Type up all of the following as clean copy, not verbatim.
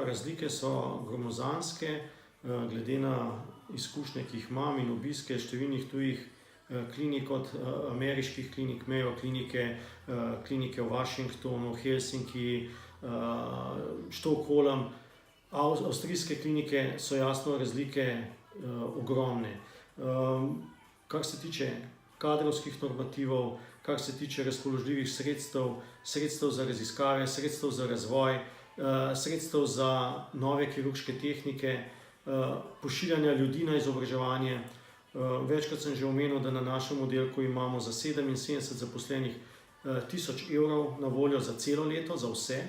razlike so gromozanske, glede na izkušnje, ki jih imam in obiske številnih tujih klinik, od ameriških klinik, Mayo klinike, klinike v Washingtonu, Helsinki, Stockholm. Avstrijske klinike so jasno razlike ogromne. Kar se tiče kadrovskih normativov, kar se tiče razpoložljivih sredstev, sredstev za raziskave, sredstev za razvoj, sredstev za nove kirurške tehnike, pošiljanja ljudi na izobraževanje. Večkrat sem že omenil, da na našem oddelku imamo za 77 zaposlenih 1000 evrov na voljo za celo leto, za vse,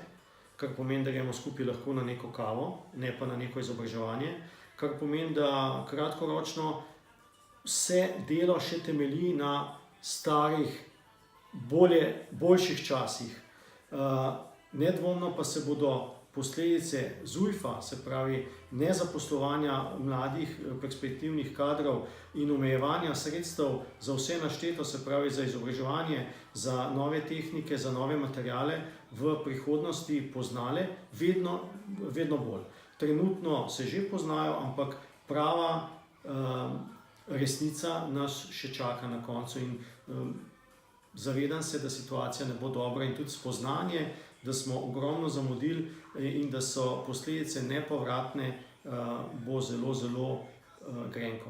kar pomeni, da gremo skupaj lahko na neko kavo, ne pa na neko izobraževanje, kar pomeni, da kratkoročno vse delo še temelji na starih, boljših časih. Nedvomno pa se bodo posledice ZUJF-a, se pravi nezaposlovanja mladih perspektivnih kadrov in omejevanja sredstev za vse našteto, se pravi za izobraževanje, za nove tehnike, za nove materiale, v prihodnosti poznale vedno bolj. Trenutno se že poznajo, ampak prava resnica nas še čaka na koncu in zavedam se, da situacija ne bo dobra, in tudi spoznanje, da smo ogromno zamudili in da so posledice nepovratne, bo zelo grenko.